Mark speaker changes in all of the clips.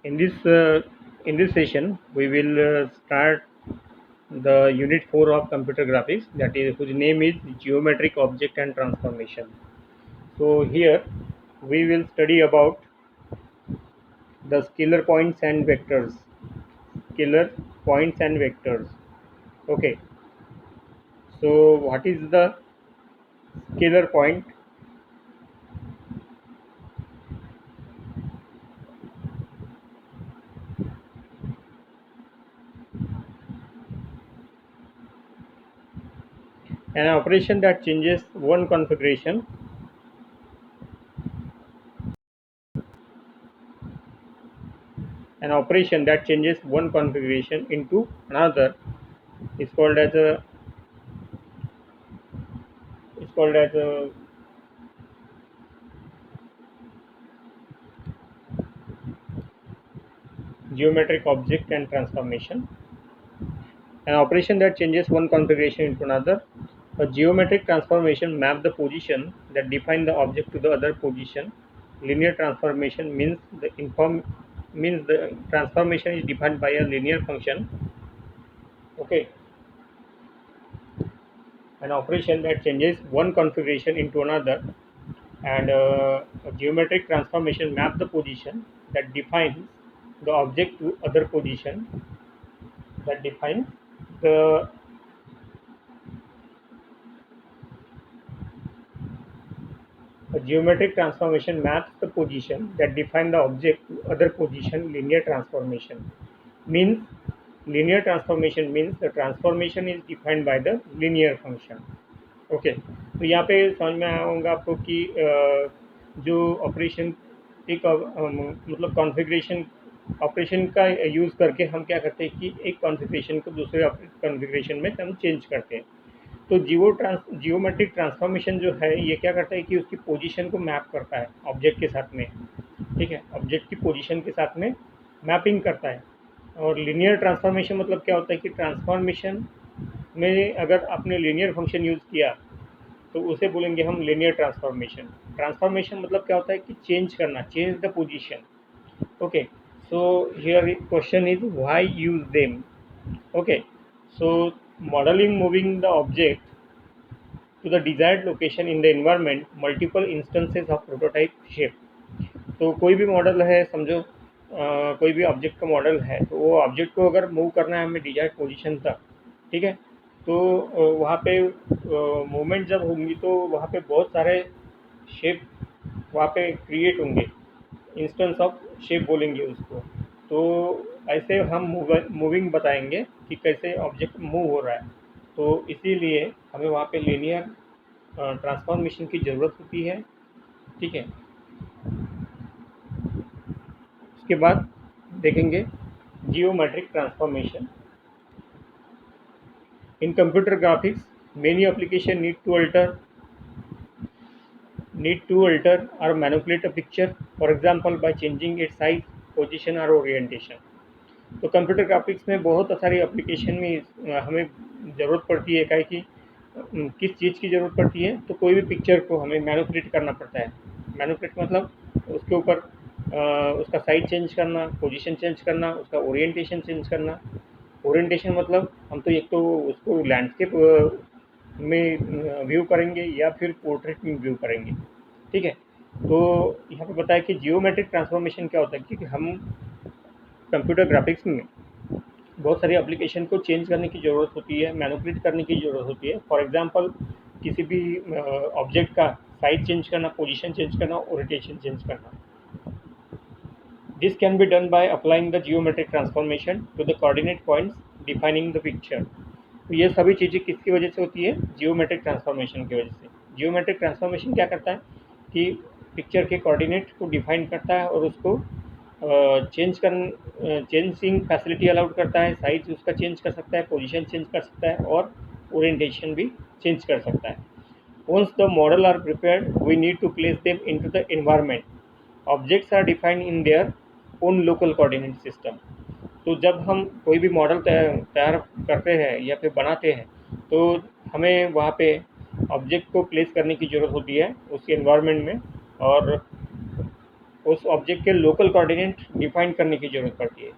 Speaker 1: In this session, we will start the Unit 4 of Computer Graphics, that is whose name is Geometric Object and Transformation. So here we will study about the scalar points and vectors. Scalar points and vectors. Okay. So what is the scalar point? An operation that changes one configuration into another is called as a is called as a geometric object and transformation. An operation that changes one configuration into another. A geometric transformation maps the position that define the object to the other position. Linear transformation means the transformation is defined by a linear function. Okay. An operation that changes one configuration into another, and a geometric transformation maps the position that defines the object to other position that defines the A geometric transformation maps the position that define the object to other position. Means Linear transformation means the transformation is defined by the linear function. Okay, तो यहाँ पे समझ में आया होगा आपको कि जो ऑपरेशन एक मतलब कॉन्फ़िगरेशन ऑपरेशन का यूज़ करके हम क्या करते हैं कि एक कॉन्फ़िगरेशन को दूसरे कॉन्फ़िगरेशन में हम चेंज करते हैं। तो जियोमेट्रिक ट्रांसफॉर्मेशन जो है ये क्या करता है कि उसकी पोजीशन को मैप करता है ऑब्जेक्ट के साथ में। ठीक है, ऑब्जेक्ट की पोजीशन के साथ में मैपिंग करता है। और लीनियर ट्रांसफॉर्मेशन मतलब क्या होता है कि ट्रांसफॉर्मेशन में अगर आपने लीनियर फंक्शन यूज़ किया तो उसे बोलेंगे हम लीनियर ट्रांसफॉर्मेशन। ट्रांसफॉर्मेशन मतलब क्या होता है कि चेंज करना, change the position. Okay, so here question is why use them. Okay, so modeling moving the object to the desired location in the environment, multiple instances of prototype shape. तो कोई भी model है, समझो कोई भी object का model है, तो वो ऑब्जेक्ट को अगर मूव करना है हमें डिजायर्ड पोजीशन तक, ठीक है, तो वहाँ पे मूवमेंट जब होंगी तो वहाँ पे बहुत सारे शेप वहाँ पे क्रिएट होंगे, इंस्टेंस ऑफ शेप बोलेंगे उसको। तो ऐसे हम मूविंग बताएंगे कि कैसे ऑब्जेक्ट मूव हो रहा है। तो इसीलिए हमें वहाँ पे लीनियर ट्रांसफॉर्मेशन की ज़रूरत होती है। ठीक है, उसके बाद देखेंगे geometric transformation in computer graphics. Many application need to alter or manipulate a picture, for example by changing its size, position or orientation. तो कंप्यूटर ग्राफिक्स में बहुत सारी एप्लीकेशन में हमें ज़रूरत पड़ती है क्या कि किस चीज़ की ज़रूरत पड़ती है, तो कोई भी पिक्चर को हमें मैनिपुलेट करना पड़ता है। मैनिपुलेट मतलब उसके ऊपर उसका साइज चेंज करना, पोजीशन चेंज करना, उसका ओरिएंटेशन चेंज करना। ओरिएंटेशन मतलब हम तो एक तो उसको लैंडस्केप में व्यू करेंगे या फिर पोर्ट्रेट में व्यू करेंगे। ठीक है, तो यहाँ पे बताया कि जियोमेट्रिक ट्रांसफॉर्मेशन क्या होता है, क्योंकि हम कंप्यूटर ग्राफिक्स में बहुत सारी एप्लीकेशन को चेंज करने की ज़रूरत होती है, मैनिपुलेट करने की ज़रूरत होती है। फॉर एग्जांपल किसी भी ऑब्जेक्ट का साइज चेंज करना, पोजीशन चेंज करना, ओरिएंटेशन चेंज करना। This can be done by applying the geometric transformation to the coordinate points defining the picture. तो ये सभी चीज़ें किसकी वजह से होती है? जियोमेट्रिक ट्रांसफॉर्मेशन की वजह से। जियोमेट्रिक ट्रांसफॉर्मेशन क्या करता है कि पिक्चर के कोऑर्डिनेट को डिफाइन करता है और उसको चेंजिंग फैसिलिटी अलाउड करता है, साइज उसका चेंज कर सकता है, पोजीशन चेंज कर सकता है और ओरिएंटेशन भी चेंज कर सकता है। Once the model are prepared we need to place them into the environment. Objects are defined in their own local coordinate system. तो जब हम कोई भी मॉडल तैयार करते हैं या फिर बनाते हैं तो हमें वहाँ पे ऑब्जेक्ट को प्लेस करने की ज़रूरत होती है उसके एनवायरनमेंट में, और उस ऑब्जेक्ट के लोकल कोऑर्डिनेट डिफाइन करने की ज़रूरत पड़ती है.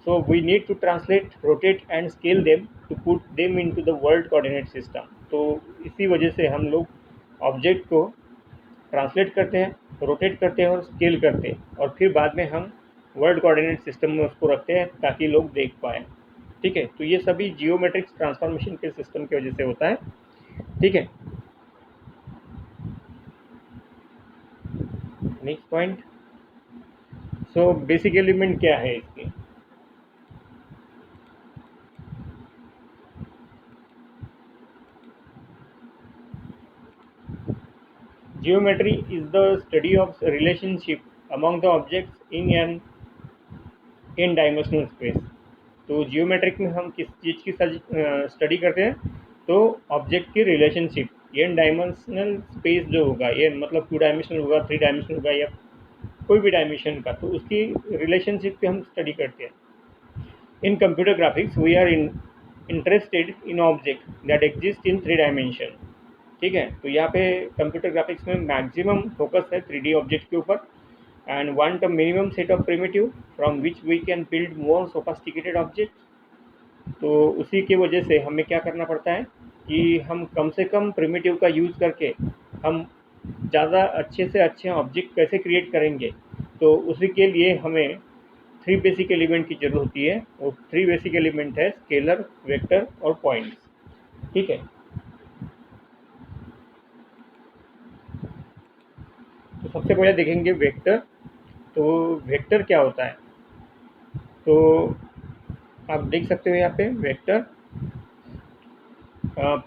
Speaker 1: So we need to translate, rotate and scale them to put them into the world coordinate system. तो इसी वजह से हम लोग ऑब्जेक्ट को ट्रांसलेट करते हैं, रोटेट करते हैं और स्केल करते हैं, और फिर बाद में हम वर्ल्ड कोऑर्डिनेट सिस्टम में उसको रखते हैं ताकि लोग देख पाएँ. ठीक है, तो ये सभी जियोमेट्रिक ट्रांसफॉर्मेशन के सिस्टम की वजह से होता है. ठीक है, next point. So basic element क्या है इसके. Geometry is the study of relationship among the objects in an n-dimensional space. तो जियोमेट्रिक में हम किस चीज़ की स्टडी करते हैं, तो ऑब्जेक्ट की रिलेशनशिप एन डायमेंशनल स्पेस जो होगा, ये मतलब 2 डायमेंशनल होगा, 3 डायमेंशनल होगा, या कोई भी डायमेंशन का, तो उसकी रिलेशनशिप पे हम स्टडी करते हैं. In computer graphics we are interested in object that exist in 3 dimension. ठीक है, तो यहाँ पे कंप्यूटर ग्राफिक्स में मैक्सिमम फोकस है 3D ऑब्जेक्ट के ऊपर, and want a minimum set of primitive from which we can build more sophisticated object. तो उसी की वजह से हमें क्या करना पड़ता है कि हम कम से कम प्रिमिटिव का यूज़ करके हम ज़्यादा अच्छे से अच्छे ऑब्जेक्ट कैसे क्रिएट करेंगे. तो उसी के लिए हमें 3 बेसिक एलिमेंट की ज़रूरत होती है. और 3 बेसिक एलिमेंट है स्केलर, वेक्टर और पॉइंट्स. ठीक है, तो सबसे पहले देखेंगे वेक्टर. तो वेक्टर क्या होता है, तो आप देख सकते हो यहाँ पे वेक्टर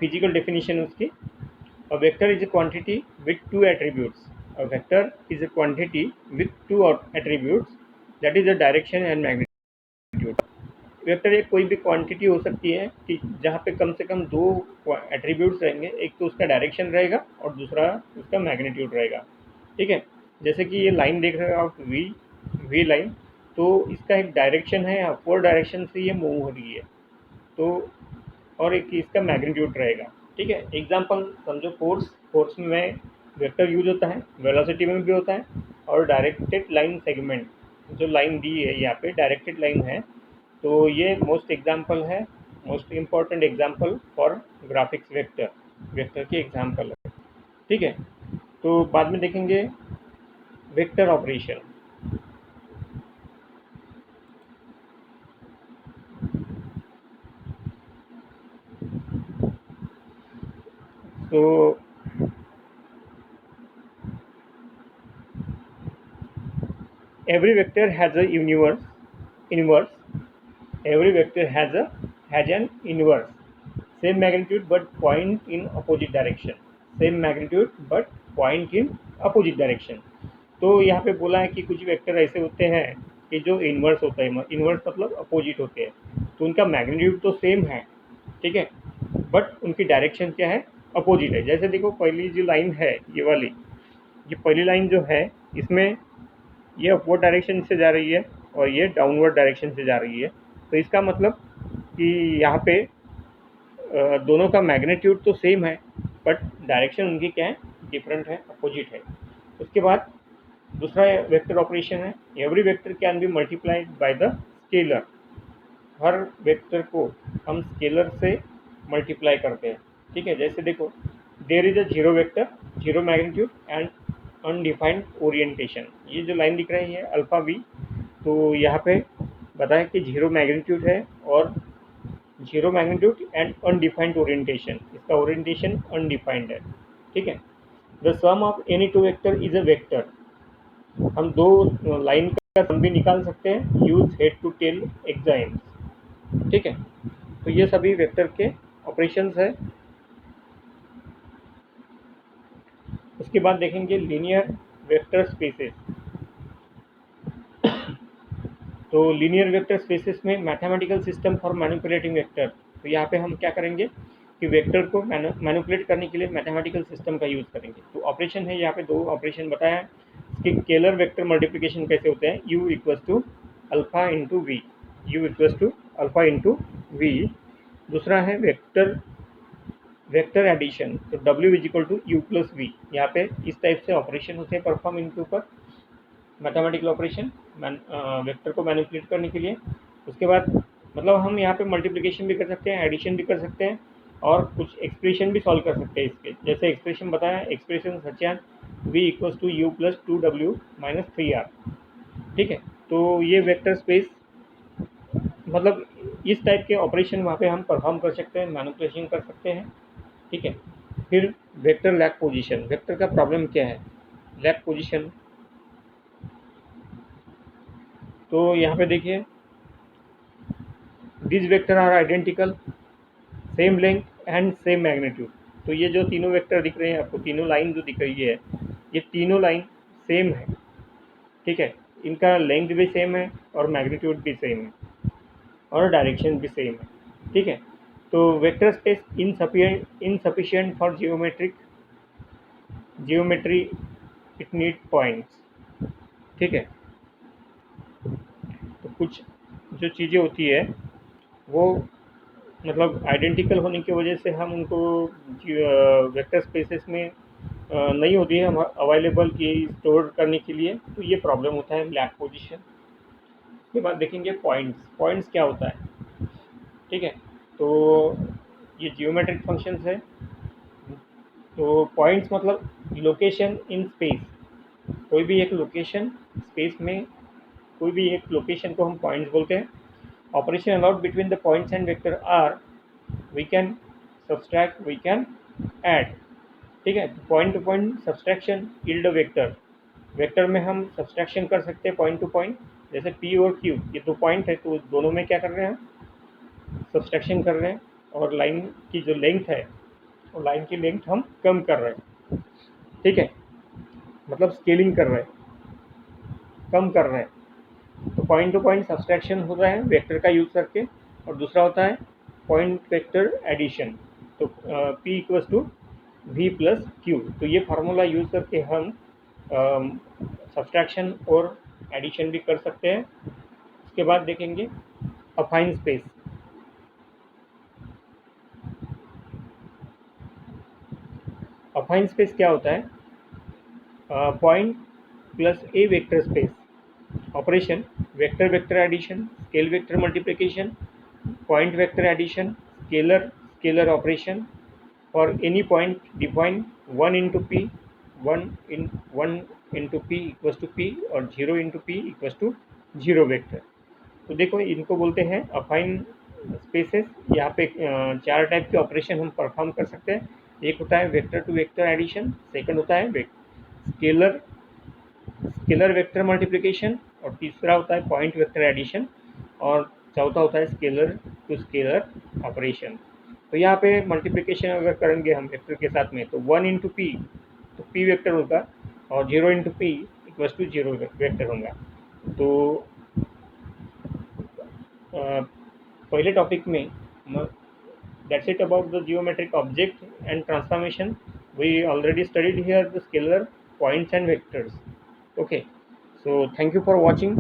Speaker 1: फिजिकल डेफिनेशन उसकी. A vector is a quantity with 2 attributes. A vector is a quantity with 2 attributes, that is a direction and magnitude. Vector एक कोई भी क्वांटिटी हो सकती है कि जहाँ पे कम से कम 2 एट्रीब्यूट्स रहेंगे. एक तो उसका डायरेक्शन रहेगा और दूसरा उसका मैग्नीट्यूड रहेगा. ठीक है, जैसे कि ये लाइन देख रहे हो आप, वी लाइन, तो इसका एक डायरेक्शन है, अपवर्ड डायरेक्शन से ये मूव हो रही है. तो और एक इसका मैग्नीट्यूड रहेगा. ठीक है, एग्जांपल समझो, फोर्स में वेक्टर यूज होता है, वेलोसिटी में भी होता है, और डायरेक्टेड लाइन सेगमेंट, जो लाइन दी है यहाँ पे डायरेक्टेड लाइन है, तो ये most important example for graphics vector की एग्जांपल है. ठीक है, तो बाद में देखेंगे वेक्टर ऑपरेशन. तो every vector has a inverse. Every vector has an inverse, same magnitude but point in opposite direction. Same magnitude but point in opposite direction. तो यहाँ पे बोला है कि कुछ वेक्टर ऐसे होते हैं कि जो इन्वर्स होता है, इन्वर्स मतलब अपोजिट होते हैं, तो उनका मैग्नीट्यूड तो सेम है. ठीक है, बट उनकी डायरेक्शन क्या है, अपोजिट है. जैसे देखो, पहली जो लाइन है ये वाली, ये पहली लाइन जो है, इसमें ये अपवर्ड डायरेक्शन से जा रही है और ये डाउनवर्ड डायरेक्शन से जा रही है. तो इसका मतलब कि यहाँ पे दोनों का मैग्नीट्यूड तो सेम है, बट डायरेक्शन उनकी क्या है, डिफरेंट है, अपोजिट है. उसके बाद दूसरा वेक्टर ऑपरेशन है, every vector can be multiplied by the scalar. Her vector को हम स्केलर से मल्टीप्लाई करते हैं. ठीक है, जैसे देखो, there is a zero vector, zero magnitude and undefined orientation. ये जो लाइन दिख रही है अल्फा वी, तो यहाँ पे बताएं कि जीरो मैग्नीट्यूड है और zero magnitude and undefined orientation. इसका ओरिएंटेशन अनडिफाइंड है. ठीक है, the sum of any two vector is a vector. हम दो लाइन का सम भी निकाल सकते हैं, use head to tail exams. ठीक है, तो ये सभी वेक्टर के ऑपरेशंस है. उसके बाद देखेंगे लीनियर वेक्टर स्पेसेस. तो लीनियर वेक्टर स्पेसेस में mathematical system for manipulating vector. तो यहाँ पे हम क्या करेंगे कि वेक्टर को मैनिपुलेट करने के लिए मैथमेटिकल सिस्टम का यूज़ करेंगे. तो ऑपरेशन है, यहाँ पे 2 ऑपरेशन बताया है कि स्केलर वेक्टर मल्टीप्लिकेशन कैसे होते हैं, u equals to alpha into v, u equals to alpha into v. दूसरा है वेक्टर एडिशन, तो w is equal to u plus v. यहाँ पे इस टाइप से ऑपरेशन होते हैं परफॉर्म इनके ऊपर. मैथमेटिकल ऑपरेशन वेक्टर को मैनिपुलेट करने के लिए। उसके बाद मतलब हम यहाँ पे मल्टीप्लिकेशन भी कर सकते हैं, एडिशन भी कर सकते हैं, और कुछ एक्सप्रेशन भी सॉल्व कर सकते हैं इसके। जैसे एक्सप्रेशन बताया, expression such an v equals to u plus 2w minus 3r। ठीक है, तो ये वेक्टर स्पेस मतलब इस टाइप के ऑपरेशन वहाँ पे हम परफॉर्म कर सकते हैं, मैनिपुलेशन कर सकते हैं। ठीक है, फिर वेक्टर लैक पोजीशन, वेक्टर का प्रॉब्लम क्या है, लैक पोजीशन। तो यहाँ पे देखिए, this vector are identical, same length and same magnitude. तो ये जो तीनों वेक्टर दिख रहे हैं आपको, तीनों लाइन जो दिख रही है, ये तीनों लाइन सेम है। ठीक है, इनका लेंथ भी सेम है और मैग्नीट्यूड भी सेम है और डायरेक्शन भी सेम है। ठीक है, तो vector space insufficient for geometry it need points. ठीक है, तो कुछ जो चीज़ें होती है वो मतलब आइडेंटिकल होने की वजह से हम उनको वेक्टर स्पेसेस में नहीं होती है अवेलेबल की स्टोर करने के लिए, तो ये प्रॉब्लम होता है लैक पोजीशन। उसके बाद देखेंगे पॉइंट्स, पॉइंट्स क्या होता है। ठीक है, तो ये जियोमेट्रिक फंक्शंस है। तो पॉइंट्स मतलब लोकेशन इन स्पेस, कोई भी एक लोकेशन स्पेस में, कोई भी एक लोकेशन को हम पॉइंट्स बोलते हैं। Operation allowed between the points and vector are we can subtract, we can add. ठीक है, point to point subtraction yield vector, vector में हम सब्सट्रैक्शन कर सकते हैं पॉइंट टू पॉइंट। जैसे पी और क्यू ये दो पॉइंट है, तो दोनों में क्या कर रहे हैं, सब्सट्रैक्शन कर रहे हैं। और लाइन की जो लेंथ है, और लाइन की लेंथ हम कम कर रहे हैं। ठीक है, मतलब स्केलिंग कर रहे हैं, कम कर रहे हैं। तो पॉइंट टू पॉइंट सब्सट्रैक्शन हो रहा है वेक्टर का यूज़ करके। और दूसरा होता है पॉइंट वेक्टर एडिशन। तो P equals to V plus Q. तो ये फार्मूला यूज़ करके हम सब्सट्रैक्शन और एडिशन भी कर सकते हैं। उसके बाद देखेंगे अफाइन स्पेस। अफाइन स्पेस क्या होता है, point plus a vector space operation, vector vector addition, scale vector multiplication, point vector addition, scalar operation for any point define 1 into p, 1 into p equals to p, और 0 into p equals to 0 vector. तो देखो इनको बोलते हैं अफाइन spaces. यहाँ पे चार type के ऑपरेशन हम परफॉर्म कर सकते हैं। एक होता है vector to vector addition, second होता है स्केलर स्केलर वेक्टर मल्टीप्लिकेशन, और तीसरा होता है पॉइंट वेक्टर एडिशन, और चौथा होता है स्केलर टू स्केलर ऑपरेशन। तो यहाँ पे मल्टीप्लिकेशन अगर करेंगे हम वेक्टर के साथ में, तो 1 इंटू पी, तो पी वेक्टर होगा, और 0 into p equals to 0 vector होगा। तो पहले टॉपिक में that's it about the geometric object and transformation. We already studied here the scalar, points and vectors. Okay, so thank you for watching.